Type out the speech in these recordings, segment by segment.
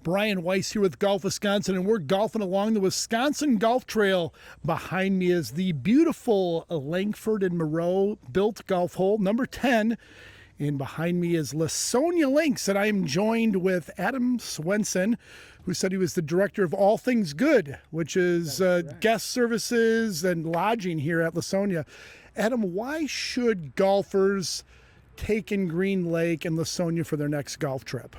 Brian Weis here with Golf Wisconsin, and we're golfing along the Wisconsin Golf Trail. Behind me is the beautiful Langford and Moreau built golf hole, number 10. And behind me is Lawsonia Lynx, and I am joined with Adam Swenson, who said he was the director of All Things Good, which is guest services and lodging here at Lawsonia. Adam, why should golfers take in Green Lake and Lawsonia for their next golf trip?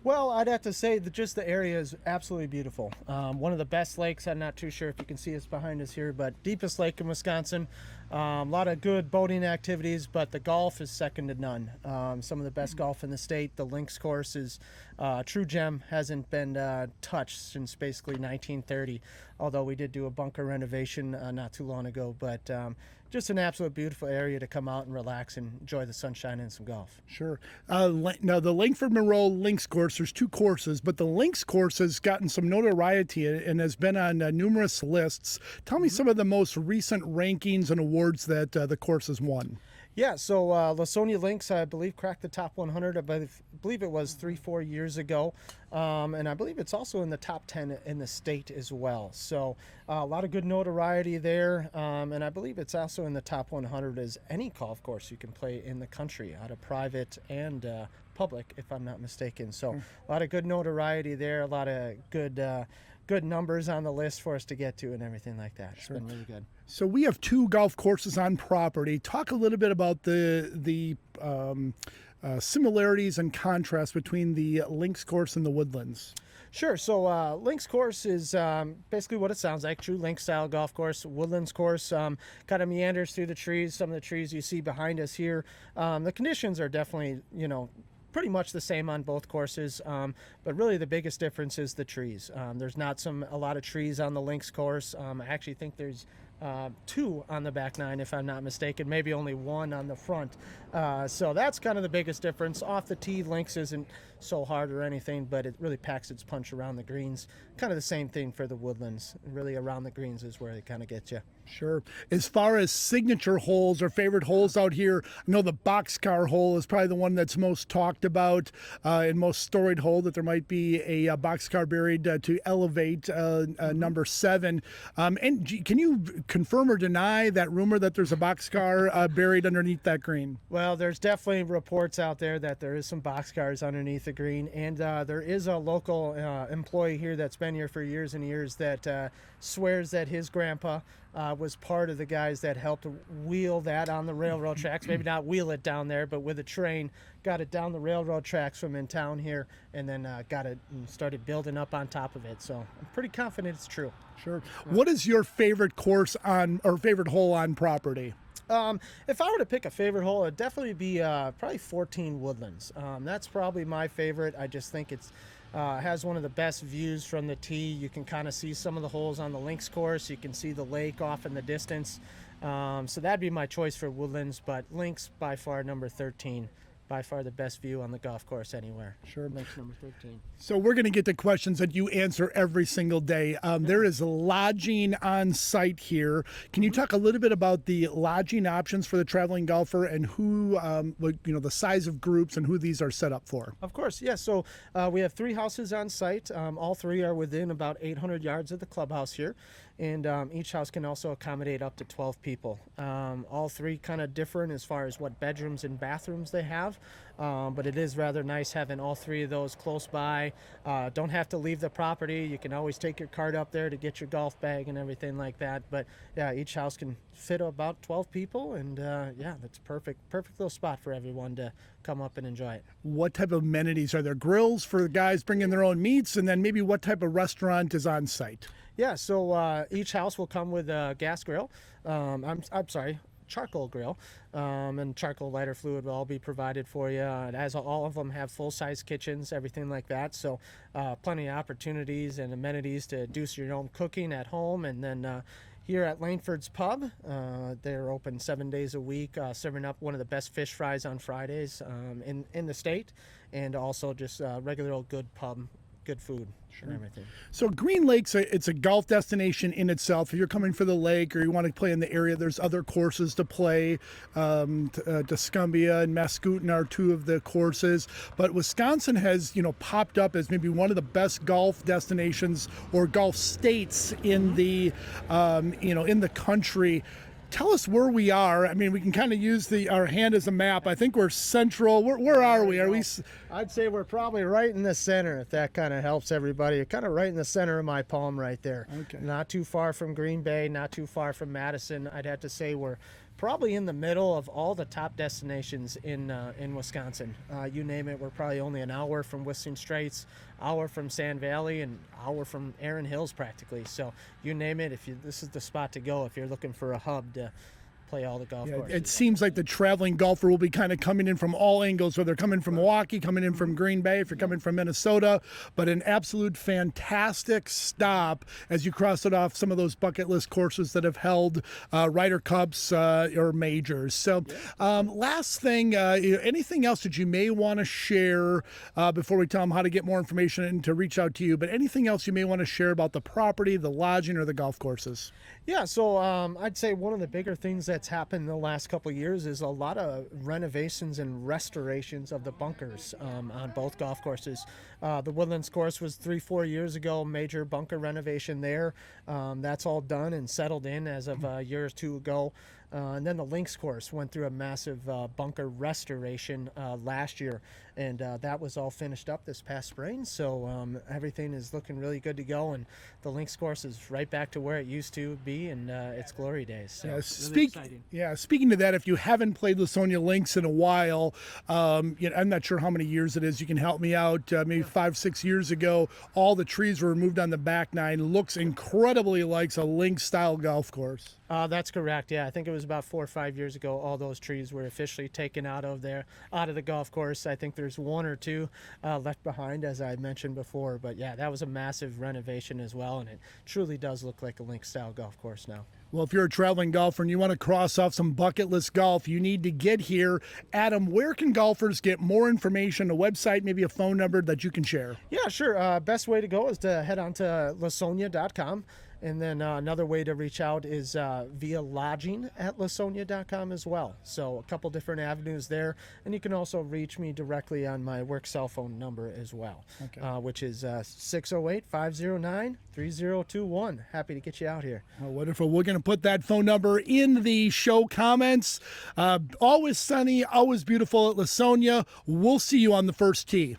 Well, I'd have to say that just the area is absolutely beautiful. One of the best lakes. I'm not too sure if you can see us behind us here, but deepest lake in Wisconsin. A lot of good boating activities, but the golf is second to none. Some of the best golf in the state. The Lynx course is a true gem. Hasn't been touched since basically 1930, although we did do a bunker renovation not too long ago. But just an absolute beautiful area to come out and relax and enjoy the sunshine and some golf. Sure. Now, the Langford Moreau Lynx course, there's two courses, but the Lynx course has gotten some notoriety and has been on numerous lists. Tell me some of the most recent rankings and awards that the course has won. Yeah, so Lawsonia Lynx, I believe, cracked the top 100. I believe it was 3-4 years ago. And I believe it's also in the top 10 in the state as well. So a lot of good notoriety there. And I believe it's also in the top 100 as any golf course you can play in the country, out of private and public, if I'm not mistaken. So a lot of good notoriety there, a lot of good numbers on the list for us to get to and everything like that. It's been really good. So we have two golf courses on property. Talk a little bit about the similarities and contrasts between the Lynx course and the Woodlands. Sure. So Lynx course is basically what it sounds like, true Lynx style golf course. Woodlands course kind of meanders through the trees, some of the trees you see behind us here. The conditions are definitely, pretty much the same on both courses, but really the biggest difference is the trees. There's not a lot of trees on the Lynx course. I actually think there's 2 on the back 9, if I'm not mistaken, maybe only 1 on the front. So that's kind of the biggest difference. Off the tee, Lynx isn't so hard or anything, but it really packs its punch around the greens. Kind of the same thing for the Woodlands. Really around the greens is where it kind of gets you. Sure. As far as signature holes or favorite holes out here, I know the boxcar hole is probably the one that's most talked about and most storied hole, that there might be a boxcar buried to elevate number 7. And can you confirm or deny that rumor that there's a boxcar buried underneath that green? Well, there's definitely reports out there that there is some boxcars underneath the green, and there is a local employee here that's been here for years and years that swears that his grandpa was part of the guys that helped wheel that on the railroad tracks. Maybe not wheel it down there, but with a train, got it down the railroad tracks from in town here, and then got it and started building up on top of it. So I'm pretty confident it's true. Sure. What is your favorite course on, or favorite hole on property? If I were to pick a favorite hole, it'd definitely be probably 14 Woodlands. That's probably my favorite. I just think it's has one of the best views from the tee. You can kind of see some of the holes on the Lynx course. You can see the lake off in the distance. So that'd be my choice for Woodlands, but Lynx by far number 13. By far the best view on the golf course anywhere. Sure. Lynx number 13. So we're going to get to questions that you answer every single day. There is lodging on site here. Can you talk a little bit about the lodging options for the traveling golfer and who, the size of groups and who these are set up for? Of course, yes. So we have 3 houses on site. All 3 are within about 800 yards of the clubhouse here. And each house can also accommodate up to 12 people. All 3 kind of different as far as what bedrooms and bathrooms they have. But it is rather nice having all 3 of those close by. Don't have to leave the property. You can always take your cart up there to get your golf bag and everything like that. But yeah, each house can fit about 12 people, and yeah, that's perfect little spot for everyone to come up and enjoy it. What type of amenities are there? Grills for the guys bringing their own meats, and then maybe what type of restaurant is on site? Yeah, so each house will come with a gas grill. I'm sorry, charcoal grill, and charcoal lighter fluid will all be provided for you. As all of them have full-size kitchens, everything like that. So plenty of opportunities and amenities to do your own cooking at home. And then here at Langford's Pub, they're open 7 days a week, serving up one of the best fish fries on Fridays in the state, and also just regular old good pub good food and everything. So Green Lake's it's a golf destination in itself. If you're coming for the lake or you want to play in the area, there's other courses to play. Tuscumbia and Mascoutin are two of the courses. But Wisconsin has, popped up as maybe one of the best golf destinations or golf states in the, in the country. Tell us where we are. I mean, we can kind of use our hand as a map. I think we're central. Where are we? I'd say we're probably right in the center, if that kind of helps everybody. Kind of right in the center of my palm right there. Okay. Not too far from Green Bay, not too far from Madison. I'd have to say we're probably in the middle of all the top destinations in Wisconsin. You name it, we're probably only an hour from Whistling Straits, hour from Sand Valley, and hour from Erin Hills practically. So you name it, this is the spot to go if you're looking for a hub to play all the golf courses. It seems like the traveling golfer will be kind of coming in from all angles, whether they're coming from Milwaukee, coming in from Green Bay, if you're coming from Minnesota, but an absolute fantastic stop as you cross it off some of those bucket list courses that have held Ryder Cups or majors. So last thing, anything else that you may want to share before we tell them how to get more information and to reach out to you, but anything else you may want to share about the property, the lodging, or the golf courses? Yeah, so I'd say one of the bigger things that's happened in the last couple of years is a lot of renovations and restorations of the bunkers on both golf courses. The Woodlands course was 3-4 years ago, major bunker renovation there. That's all done and settled in as of a year or two ago. And then the Lynx course went through a massive bunker restoration last year, and that was all finished up this past spring. So everything is looking really good to go, and the Lynx course is right back to where it used to be in its glory days. So really exciting. Speaking to that, if you haven't played Lawsonia Lynx in a while, I'm not sure how many years it is. You can help me out. Maybe 5-6 years ago, all the trees were removed on the back nine. Looks incredibly like a Lynx-style golf course. That's correct. Yeah, I think it was about 4 or 5 years ago. All those trees were officially taken out of the golf course. I think there's 1 or 2 left behind, as I mentioned before. But yeah, that was a massive renovation as well, and it truly does look like a Lynx-style golf course now. Well, if you're a traveling golfer and you want to cross off some bucket list golf, you need to get here. Adam, where can golfers get more information, a website, maybe a phone number that you can share? Yeah, sure. Best way to go is to head on to Lawsonia.com. And then another way to reach out is via lodging at Lawsonia.com as well. So a couple different avenues there. And you can also reach me directly on my work cell phone number as well, which is 608-509-3021. Happy to get you out here. Oh, wonderful. We're going to put that phone number in the show comments. Always sunny, always beautiful at Lawsonia. We'll see you on the first tee.